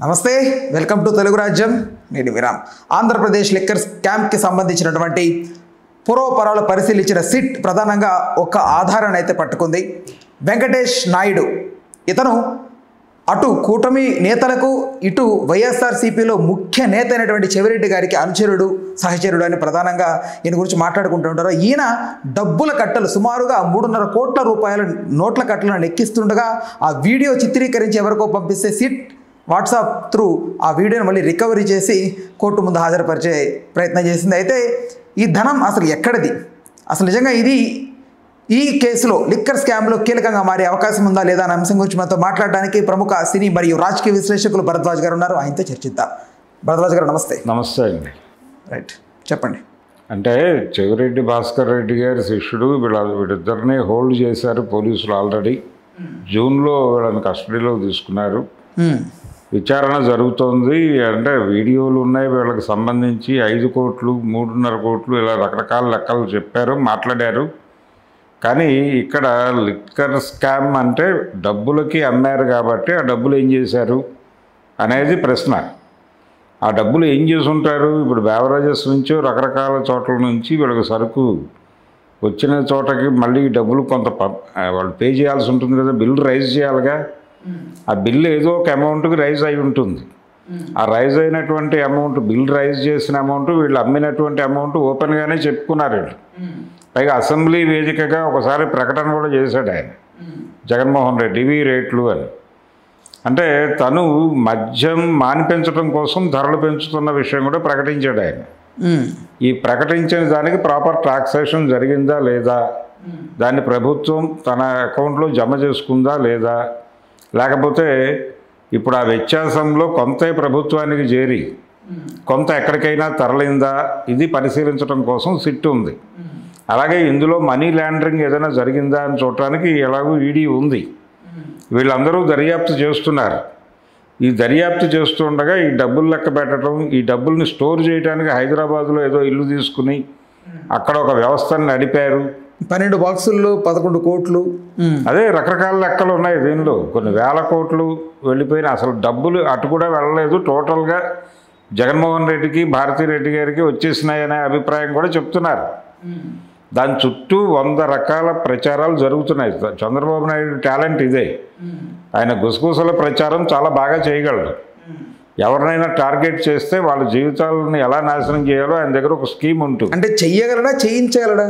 నమస్తే, welcome to Telugu రాజ్యం. నేను విరామ్. ఆంధ్రప్రదేశ్ లిక్కర్ స్కామ్కి సంబంధించినటువంటి పూర్వపరాలు పరిశీలించిన సిట్ ప్రధానంగా ఒక ఆధారాన్ని అయితే పట్టుకుంది. వెంకటేష్ నాయుడు ఇతను అటు కూటమి నేతలకు ఇటు వైఎస్ఆర్సీపీలో ముఖ్య నేత అయినటువంటి చెవిరెడ్డి గారికి అనుచరుడు సహచరుడు అని ప్రధానంగా ఈయన గురించి మాట్లాడుకుంటూ ఉంటారు. ఈయన డబ్బుల కట్టలు సుమారుగా 3.5 కోట్ల రూపాయల నోట్ల కట్టలను లెక్కిస్తుండగా ఆ వీడియో చిత్రీకరించి ఎవరికో పంపిస్తే సిట్ వాట్సాప్ త్రూ ఆ వీడియోని మళ్ళీ రికవరీ చేసి కోర్టు ముందు హాజరుపరిచే ప్రయత్నం చేసింది. అయితే ఈ ధనం అసలు ఎక్కడిది, అసలు నిజంగా ఇది ఈ కేసులో లిక్కర్ స్కామ్లో కీలకంగా మారే అవకాశం ఉందా లేదా అనే అంశం గురించి మనతో మాట్లాడడానికి ప్రముఖ సినీ మరియు రాజకీయ విశ్లేషకులు భరద్వాజ్ గారు ఉన్నారు. ఆయనతో చర్చిద్దాం. భరద్వాజ్ గారు నమస్తే. నమస్తే అండి. రైట్, చెప్పండి. అంటే చెవిరెడ్డి భాస్కర్ రెడ్డి గారి శిష్యుడు వీళ్ళిద్దరిని హోల్డ్ చేశారు పోలీసులు. ఆల్రెడీ జూన్లో వీళ్ళని కస్టడీలో తీసుకున్నారు. విచారణ జరుగుతోంది. అంటే వీడియోలు ఉన్నాయి వీళ్ళకి సంబంధించి. 5 కోట్లు 3.5 కోట్లు ఇలా రకరకాల లెక్కలు చెప్పారు, మాట్లాడారు. కానీ ఇక్కడ లిక్కర్ స్కామ్ అంటే డబ్బులకి అమ్మారు కాబట్టి ఆ డబ్బులు ఏం చేశారు అనేది ప్రశ్న. ఆ డబ్బులు ఏం చేసి ఉంటారు? ఇప్పుడు బేవరేజెస్ నుంచి రకరకాల చోట్ల నుంచి వీళ్ళకి సరుకు వచ్చిన చోటకి మళ్ళీ డబ్బులు కొంత వాళ్ళు పే చేయాల్సి ఉంటుంది కదా, బిల్లు రైజ్ చేయాలిగా. ఆ బిల్లు ఏదో ఒక అమౌంట్కి రైజ్ అయి ఉంటుంది. ఆ రైజ్ అయినటువంటి అమౌంట్, బిల్ రైజ్ చేసిన అమౌంట్, వీళ్ళు అమ్మినటువంటి అమౌంట్ ఓపెన్గానే చెప్పుకున్నారు వీళ్ళు. పైగా అసెంబ్లీ వేదికగా ఒకసారి ప్రకటన కూడా చేశాడు ఆయన, జగన్మోహన్ రెడ్డి, ఇవి రేట్లు అని. అంటే తను మద్యం మానిపించడం కోసం ధరలు పెంచుతున్న విషయం కూడా ప్రకటించాడు ఆయన. ఈ ప్రకటించిన దానికి ప్రాపర్ టాక్సేషన్ జరిగిందా లేదా, దాన్ని ప్రభుత్వం తన అకౌంట్లో జమ చేసుకుందా లేదా, లేకపోతే ఇప్పుడు ఆ వ్యత్యాసంలో కొంత ప్రభుత్వానికి చేరి కొంత ఎక్కడికైనా తరలిందా, ఇది పరిశీలించడం కోసం సిట్ ఉంది. అలాగే ఇందులో మనీ లాండరింగ్ ఏదైనా జరిగిందా అని చూడటానికి ఎలాగూ ఈడీ ఉంది. వీళ్ళందరూ దర్యాప్తు చేస్తున్నారు. ఈ దర్యాప్తు చేస్తుండగా ఈ డబ్బులు లెక్క పెట్టడం, ఈ డబ్బుల్ని స్టోర్ చేయడానికి హైదరాబాద్లో ఏదో ఇల్లు తీసుకుని అక్కడ ఒక వ్యవస్థను నడిపారు. 12 బాక్సుల్లో 11 కోట్లు, అదే రకరకాల లెక్కలు ఉన్నాయి దీనిలో. కొన్ని వేల కోట్లు వెళ్ళిపోయినా అసలు డబ్బులు అటు కూడా వెళ్ళలేదు. టోటల్గా జగన్మోహన్ రెడ్డికి భారతిరెడ్డి గారికి వచ్చేసినాయనే అభిప్రాయం కూడా చెప్తున్నారు. దాని చుట్టూ 100 రకాల ప్రచారాలు జరుగుతున్నాయి. చంద్రబాబు నాయుడు టాలెంట్ ఇదే. ఆయన గుసగుసల ప్రచారం చాలా బాగా చేయగలడు. ఎవరినైనా టార్గెట్ చేస్తే వాళ్ళ జీవితాలను ఎలా నాశనం చేయాలో ఆయన దగ్గర ఒక స్కీమ్ ఉంటుంది. అంటే చెయ్యగలడా, చేయించగలడా?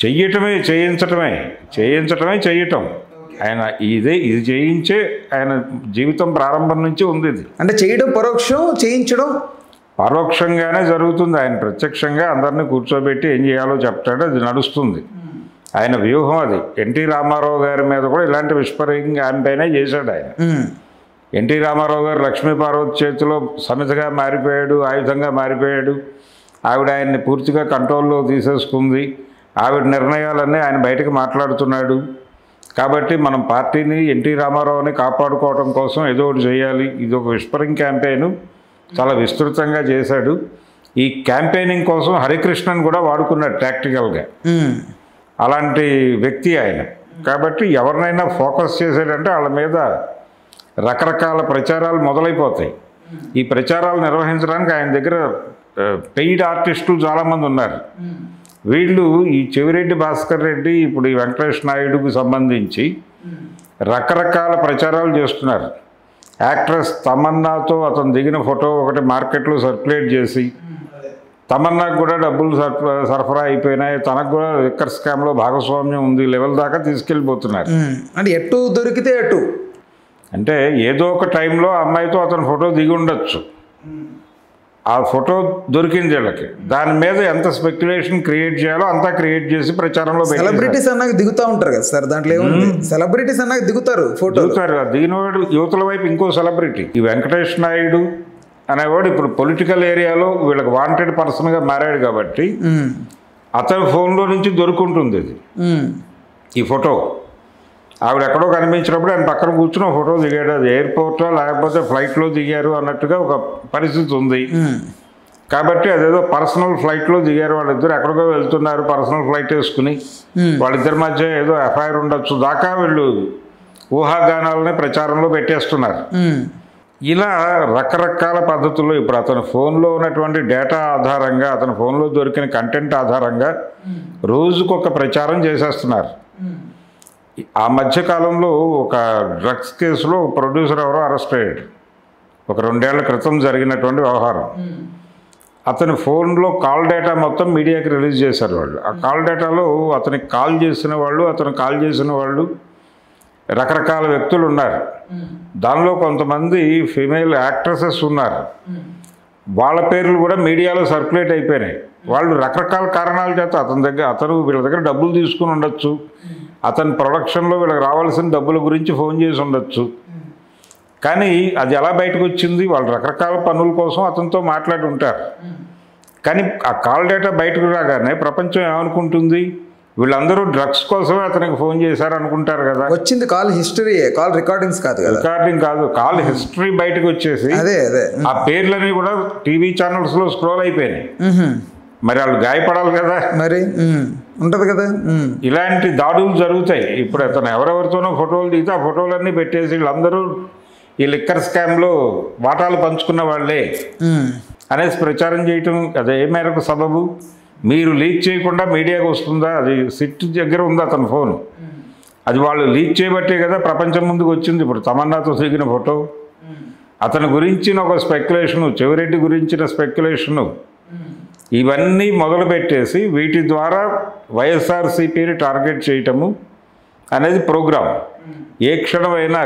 చేయించటమే చేయటం. ఆయన ఇది చేయించే ఆయన జీవితం ప్రారంభం నుంచి ఉంది ఇది. అంటే చేయడం పరోక్షం, చేయించడం పరోక్షంగానే జరుగుతుంది. ఆయన ప్రత్యక్షంగా అందరినీ కూర్చోబెట్టి ఏం చేయాలో చెప్తాడు, అది నడుస్తుంది. ఆయన వ్యూహం అది. ఎన్టీ రామారావు గారి మీద కూడా ఇలాంటి విస్పరింగ్ క్యాంపెయినే చేశాడు ఆయన. ఎన్టీ రామారావు గారు లక్ష్మీపార్వతి చేతిలో సమితగా మారిపోయాడు, ఆయుధంగా మారిపోయాడు. ఆవిడ ఆయన్ని పూర్తిగా కంట్రోల్లో తీసేసుకుంది. ఆవిడ నిర్ణయాలన్నీ ఆయన బయటకు మాట్లాడుతున్నాడు. కాబట్టి మనం పార్టీని, ఎన్టీ రామారావుని కాపాడుకోవడం కోసం ఏదో ఒకటి చేయాలి. ఇది ఒక విస్పరింగ్ క్యాంపెయిన్ చాలా విస్తృతంగా చేశాడు. ఈ క్యాంపెయినింగ్ కోసం హరికృష్ణన్ కూడా వాడుకున్నాడు టాక్టికల్గా. అలాంటి వ్యక్తి ఆయన. కాబట్టి ఎవరినైనా ఫోకస్ చేసాడంటే వాళ్ళ మీద రకరకాల ప్రచారాలు మొదలైపోతాయి. ఈ ప్రచారాలు నిర్వహించడానికి ఆయన దగ్గర పెయిడ్ ఆర్టిస్టులు చాలామంది ఉన్నారు. వీళ్ళు ఈ చెవిరెడ్డి భాస్కర్ రెడ్డి, ఇప్పుడు ఈ వెంకటేష్ నాయుడుకు సంబంధించి రకరకాల ప్రచారాలు చేస్తున్నారు. యాక్ట్రెస్ తమన్నాతో అతను దిగిన ఫోటో ఒకటి మార్కెట్లో సర్క్యులేట్ చేసి తమన్నాకు కూడా డబ్బులు సరఫరా అయిపోయినాయి, తనకు కూడా లిక్కర్ స్కామ్లో భాగస్వామ్యం ఉంది లెవెల్ దాకా తీసుకెళ్ళిపోతున్నారు. అంటే ఎటు దొరికితే అటు, అంటే ఏదో ఒక టైంలో అమ్మాయితో అతను ఫోటో దిగి ఉండొచ్చు. ఆ ఫోటో దొరికింది వీళ్ళకి. దాని మీద ఎంత స్పెక్యులేషన్ క్రియేట్ చేయాలో అంతా క్రియేట్ చేసి ప్రచారంలో సెలబ్రిటీస్ అన్నాక దిగుతూ ఉంటారు కదా సార్. దాంట్లో ఏముంది, సెలబ్రిటీస్ అన్నాక దిగుతారు, ఫోటో దిగుతారు. దిగినవాడు యువతల వైపు ఇంకో సెలబ్రిటీ. ఈ వెంకటేష్ నాయుడు అనేవాడు ఇప్పుడు పొలిటికల్ ఏరియాలో వీళ్ళకి వాంటెడ్ పర్సన్గా మారాడు కాబట్టి అతని ఫోన్లో నుంచి దొరుకుంటుంది ఇది, ఈ ఫోటో. ఆవిడ ఎక్కడో కనిపించినప్పుడు ఆయన పక్కన కూర్చుని ఫోటో దిగాడు. అది ఎయిర్పోర్ట్లో లేకపోతే ఫ్లైట్లో దిగారు అన్నట్టుగా ఒక పరిస్థితి ఉంది. కాబట్టి అదేదో పర్సనల్ ఫ్లైట్లో దిగారు వాళ్ళిద్దరు, ఎక్కడికో వెళ్తున్నారు పర్సనల్ ఫ్లైట్ వేసుకుని. వాళ్ళిద్దరి మధ్య ఏదో ఎఫ్ఐఆర్ ఉండొచ్చు దాకా వీళ్ళు ఊహాగానాలని ప్రచారంలో పెట్టేస్తున్నారు. ఇలా రకరకాల పద్ధతుల్లో ఇప్పుడు అతని ఫోన్లో ఉన్నటువంటి డేటా ఆధారంగా, అతని ఫోన్లో దొరికిన కంటెంట్ ఆధారంగా రోజుకొక ప్రచారం చేసేస్తున్నారు. ఆ మధ్యకాలంలో ఒక డ్రగ్స్ కేసులో ఒక ప్రొడ్యూసర్ ఎవరో అరెస్ట్ అయ్యాడు. ఒక 2 ఏళ్ల క్రితం జరిగినటువంటి వ్యవహారం. అతని ఫోన్లో కాల్ డేటా మొత్తం మీడియాకి రిలీజ్ చేశారు వాళ్ళు. ఆ కాల్ డేటాలో అతనికి కాల్ చేసిన వాళ్ళు రకరకాల వ్యక్తులు ఉన్నారు. దానిలో కొంతమంది ఫీమేల్ యాక్ట్రసెస్ ఉన్నారు. వాళ్ళ పేర్లు కూడా మీడియాలో సర్క్యులేట్ అయిపోయినాయి. వాళ్ళు రకరకాల కారణాల చేత అతను వీళ్ళ దగ్గర డబ్బులు తీసుకుని ఉండొచ్చు, అతని ప్రొడక్షన్లో వీళ్ళకి రావాల్సిన డబ్బుల గురించి ఫోన్ చేసి ఉండొచ్చు. కానీ అది ఎలా బయటకు వచ్చింది? వాళ్ళు రకరకాల పనుల కోసం అతనితో మాట్లాడి ఉంటారు. కానీ ఆ కాల్ డేటా బయటకు రాగానే ప్రపంచం ఏమనుకుంటుంది? వీళ్ళందరూ డ్రగ్స్ కోసమే అతనికి ఫోన్ చేశారు అనుకుంటారు కదా. వచ్చింది కాల్ హిస్టరీ, కాల్ రికార్డింగ్స్ కాదు కదా. రికార్డింగ్ కాదు, కాల్ హిస్టరీ బయటకు వచ్చేసి అదే ఆ పేర్లని కూడా టీవీ ఛానల్స్లో స్క్రోల్ అయిపోయినాయి. మరి వాళ్ళు గాయపడాలి కదా, మరి ఉంటుంది కదా. ఇలాంటి దాడులు జరుగుతాయి. ఇప్పుడు అతను ఎవరెవరితోనో ఫోటోలు దిగితే ఆ ఫోటోలన్నీ పెట్టేసి వీళ్ళందరూ ఈ లిక్కర్ స్కామ్లో వాటాలు పంచుకున్న వాళ్ళే అనేసి ప్రచారం చేయటం, అదే ఏ మేరకు సబబు? మీరు లీక్ చేయకుండా మీడియాకు వస్తుందా? అది సిట్ దగ్గర ఉంది అతని ఫోన్. అది వాళ్ళు లీక్ చేయబట్టే కదా ప్రపంచం ముందుకు వచ్చింది. ఇప్పుడు తమన్నాతో దిగిన ఫోటో, అతని గురించిన ఒక స్పెక్యులేషను, చెవిరెడ్డి గురించిన స్పెక్యులేషను, ఇవన్నీ మొదలుపెట్టేసి వీటి ద్వారా వైఎస్ఆర్సీపీని టార్గెట్ చేయటము అనేది ప్రోగ్రాం. ఏ క్షణమైనా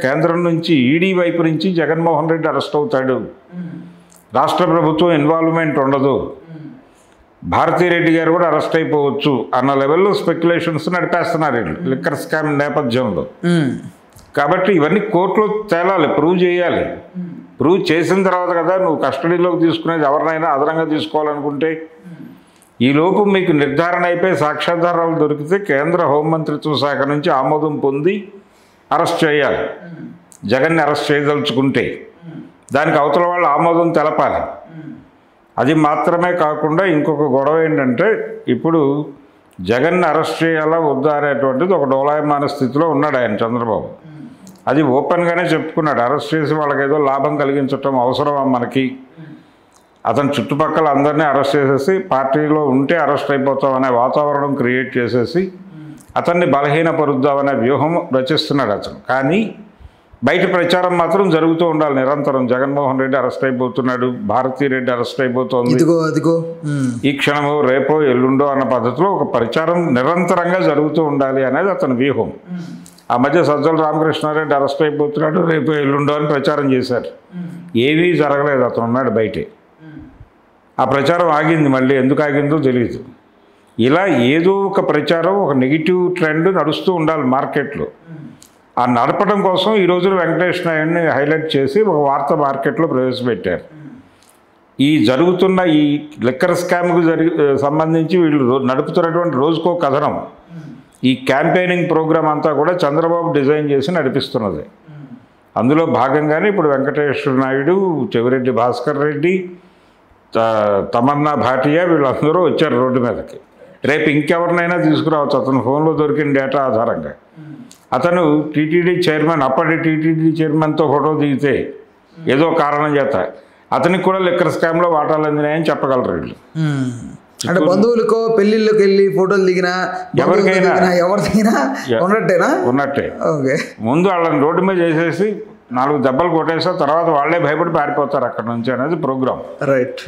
కేంద్రం నుంచి ఈడీ వైపు నుంచి జగన్మోహన్ రెడ్డి అరెస్ట్ అవుతాడు, రాష్ట్ర ప్రభుత్వం ఇన్వాల్వ్మెంట్ ఉండదు, భారతీరెడ్డి గారు కూడా అరెస్ట్ అయిపోవచ్చు అన్న లెవెల్లో స్పెక్యులేషన్స్ నడిపేస్తున్నారు వీళ్ళు లిక్కర్ స్కామ్ నేపథ్యంలో. కాబట్టి ఇవన్నీ కోర్టులో తేలాలి, ప్రూవ్ చేయాలి. ప్రూవ్ చేసిన తర్వాత కదా నువ్వు కస్టడీలోకి తీసుకునేది. ఎవరినైనా అదనంగా తీసుకోవాలనుకుంటే ఈలోపు మీకు నిర్ధారణ అయిపోయి సాక్ష్యాధారాలు దొరికితే కేంద్ర హోంమంత్రిత్వ శాఖ నుంచి ఆమోదం పొంది అరెస్ట్ చేయాలి. జగన్ని అరెస్ట్ చేయదలుచుకుంటే దానికి అవతల వాళ్ళు ఆమోదం తెలపాలి. అది మాత్రమే కాకుండా ఇంకొక గొడవ ఏంటంటే, ఇప్పుడు జగన్ని అరెస్ట్ చేయాలా వద్దా అనేటువంటిది ఒక డోలాయమాన స్థితిలో ఉన్నాడు ఆయన చంద్రబాబు. అది ఓపెన్గానే చెప్పుకున్నాడు. అరెస్ట్ చేసి వాళ్ళకి ఏదో లాభం కలిగించటం అవసరమా మనకి? అతని చుట్టుపక్కల అందరినీ అరెస్ట్ చేసేసి పార్టీలో ఉంటే అరెస్ట్ అయిపోతాం అనే వాతావరణం క్రియేట్ చేసేసి అతన్ని బలహీనపరుద్దామనే వ్యూహం రచిస్తున్నాడు అతను. కానీ బయట ప్రచారం మాత్రం జరుగుతూ ఉండాలి నిరంతరం. జగన్మోహన్ రెడ్డి అరెస్ట్ అయిపోతున్నాడు, భారతీరెడ్డి అరెస్ట్ అయిపోతుంది, ఈ క్షణము రేపో ఎల్లుండో అన్న పద్ధతిలో ఒక ప్రచారం నిరంతరంగా జరుగుతూ ఉండాలి అనేది అతని వ్యూహం. ఆ మధ్య సజ్జల రామకృష్ణారెడ్డి అరెస్ట్ అయిపోతున్నాడు, రేపో ఎల్లుండో అని ప్రచారం చేశారు. ఏవీ జరగలేదు, అతను ఉన్నాడు బయటే. ఆ ప్రచారం ఆగింది, మళ్ళీ ఎందుకు ఆగిందో తెలియదు. ఇలా ఏదో ఒక ప్రచారం, ఒక నెగిటివ్ ట్రెండ్ నడుస్తూ ఉండాలి మార్కెట్లో. ఆ నడపడం కోసం ఈ రోజున వెంకటేష్ నాయుడిని హైలైట్ చేసి ఒక వార్త మార్కెట్లో ప్రవేశపెట్టారు. ఈ జరుగుతున్న ఈ లిక్కర్ స్కామ్కు సంబంధించి వీళ్ళు నడుపుతున్నటువంటి రోజుకో కథనం, ఈ క్యాంపెయినింగ్ ప్రోగ్రాం అంతా కూడా చంద్రబాబు డిజైన్ చేసి నడిపిస్తున్నది. అందులో భాగంగానే ఇప్పుడు వెంకటేష్ నాయుడు, చెవిరెడ్డి భాస్కర్ రెడ్డి, తమన్నా భాటియా వీళ్ళందరూ వచ్చారు రోడ్డు మీదకి. రేపు ఇంకెవరినైనా తీసుకురావచ్చు అతను ఫోన్లో దొరికిన డేటా ఆధారంగా. అతను టీటీడీ చైర్మన్, అప్పటి టీటీడీ చైర్మన్తో ఫోటో దిగితే ఏదో కారణం చేత అతనికి కూడా లిక్కర్ స్కామ్లో వాటాలు అందినాయని చెప్పగలరు వీళ్ళు. అంటే బంధువులకో పెళ్ళిళ్ళకి వెళ్ళి ఫోటోలు దిగినా ఎవరికైనా ఉన్నట్టే. ముందు వాళ్ళని రోడ్డు మీద చేసేసి 4 దెబ్బలు కొట్టేసా తర్వాత వాళ్ళే భయపడి పారిపోతారు అక్కడ నుంచి అనేది ప్రోగ్రామ్. రైట్.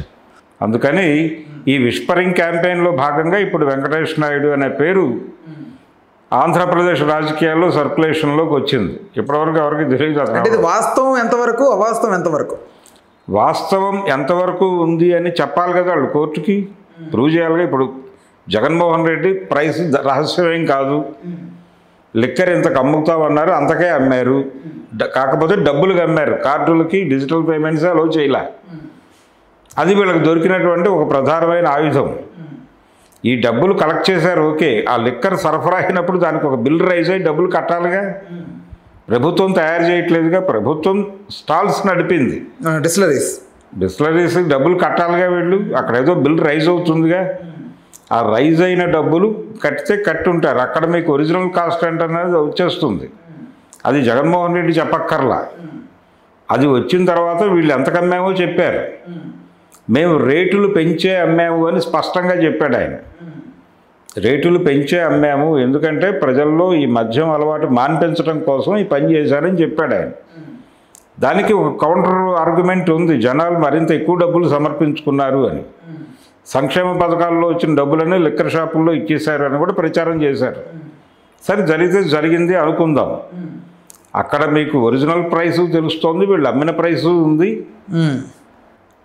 అందుకని ఈ విస్పరింగ్ క్యాంపెయిన్లో భాగంగా ఇప్పుడు వెంకటేష్ నాయుడు అనే పేరు ఆంధ్రప్రదేశ్ రాజకీయాల్లో సర్క్యులేషన్లోకి వచ్చింది. ఇప్పటివరకు ఎవరికి తెలియదు. అంటే వాస్తవం ఎంతవరకు, అవాస్తవం ఎంతవరకు? వాస్తవం ఎంతవరకు ఉంది అని చెప్పాలి కదా వాళ్ళు, కోర్టుకి ప్రూవ్ చేయాలిగా. ఇప్పుడు జగన్మోహన్ రెడ్డి ప్రైస్ రహస్యమేం కాదు, లిక్కర్ ఇంతకు అమ్ముతామన్నారు, అంతకే అమ్మారు. కాకపోతే డబ్బులుగా అమ్మారు, కార్డులకి డిజిటల్ పేమెంట్స్ అలో చేయలే. అది వీళ్ళకి దొరికినటువంటి ఒక ప్రధానమైన ఆయుధం. ఈ డబ్బులు కలెక్ట్ చేశారు, ఓకే. ఆ లిక్కర్ సరఫరా అయినప్పుడు దానికి ఒక బిల్ రైజ్ అయ్యి డబ్బులు కట్టాలిగా. ప్రభుత్వం తయారు చేయట్లేదుగా, ప్రభుత్వం స్టాల్స్ నడిపింది. డిస్టిలరీస్ డబ్బులు కట్టాలిగా వీళ్ళు. అక్కడ ఏదో బిల్ రైజ్ అవుతుందిగా, ఆ రైజ్ అయిన డబ్బులు కట్టితే కట్టి ఉంటారు. అక్కడ మీకు ఒరిజినల్ కాస్ట్ అంటే అనేది వచ్చేస్తుంది. అది జగన్మోహన్ రెడ్డి చెప్పక్కర్లా. అది వచ్చిన తర్వాత వీళ్ళు ఎంత అమ్మామో చెప్పారు. మేము రేటులు పెంచే అమ్మాము అని స్పష్టంగా చెప్పాడు ఆయన. రేటులు పెంచే అమ్మాము, ఎందుకంటే ప్రజల్లో ఈ మద్యం అలవాటు మాన్పించడం కోసం ఈ పని చేశారని చెప్పాడు ఆయన. దానికి ఒక కౌంటర్ ఆర్గ్యుమెంట్ ఉంది, జనాలు మరింత ఎక్కువ డబ్బులు సమర్పించుకున్నారు అని. సంక్షేమ పథకాల్లో వచ్చిన డబ్బులని లిక్కర్ షాపుల్లో ఇచ్చేశారు అని కూడా ప్రచారం చేశారు. సరే, జరిగితే జరిగింది అనుకుందాం. అక్కడ మీకు ఒరిజినల్ ప్రైసు తెలుస్తోంది, వీళ్ళు అమ్మిన ప్రైసు ఉంది.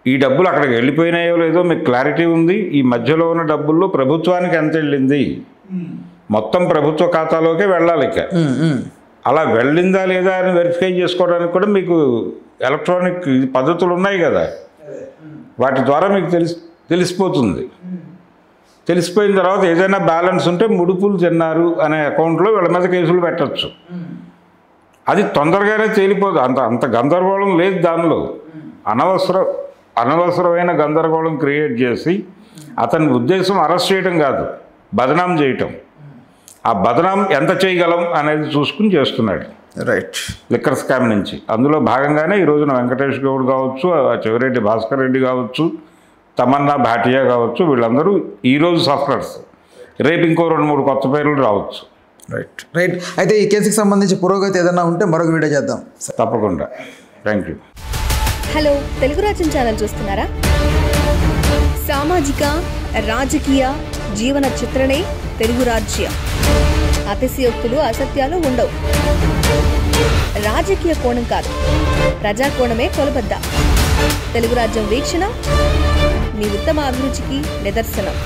ఈ డబ్బులు అక్కడికి వెళ్ళిపోయినాయో లేదో మీకు క్లారిటీ ఉంది. ఈ మధ్యలో ఉన్న డబ్బుల్లో ప్రభుత్వానికి ఎంత వెళ్ళింది, మొత్తం ప్రభుత్వ ఖాతాలోకే వెళ్ళాలి. ఇక అలా వెళ్ళిందా లేదా అని వెరిఫై చేసుకోవడానికి కూడా మీకు ఎలక్ట్రానిక్ పద్ధతులు ఉన్నాయి కదా, వాటి ద్వారా మీకు తెలిసిపోతుంది. తెలిసిపోయిన తర్వాత ఏదైనా బ్యాలెన్స్ ఉంటే ముడుపులు తిన్నారు అనే అకౌంట్లో వీళ్ళ మీద కేసులు పెట్టచ్చు. అది తొందరగానే తేలిపోదు, అంత గందరగోళం లేదు దానిలో. అనవసరమైన గందరగోళం క్రియేట్ చేసి అతని ఉద్దేశం అరెస్ట్ చేయడం కాదు, బదనాం చేయటం. ఆ బదనాం ఎంత చేయగలం అనేది చూసుకుని చేస్తున్నాడు. రైట్. లిక్కర్ స్కామ్ నుంచి అందులో భాగంగానే ఈ రోజున వెంకటేష్ గౌడ్ కావచ్చు, చెవిరెడ్డి భాస్కర్ రెడ్డి కావచ్చు, తమన్నా భాటియా కావచ్చు, వీళ్ళందరూ ఈరోజు సఫరర్స్. రేపు ఇంకో 2-3 కొత్త పేర్లు రావచ్చు. Right right. అయితే ఈ కేసుకి సంబంధించి పురోగతి ఏదైనా ఉంటే మరొక వీడియో చేద్దాం. తప్పకుండా. Thank you. హలో, తెలుగు రాజ్యం ఛానల్ చూస్తున్నారా? సామాజిక, రాజకీయ, జీవన చిత్రణే తెలుగు రాజ్యం. అతిశయోక్తులు, అసత్యాలు ఉండవు. రాజకీయ కోణం కాదు, ప్రజా కోణమే కొలబద్ద. తెలుగు రాజ్యం వీక్షణ మీ ఉత్తమ అభిరుచికి నిదర్శనం.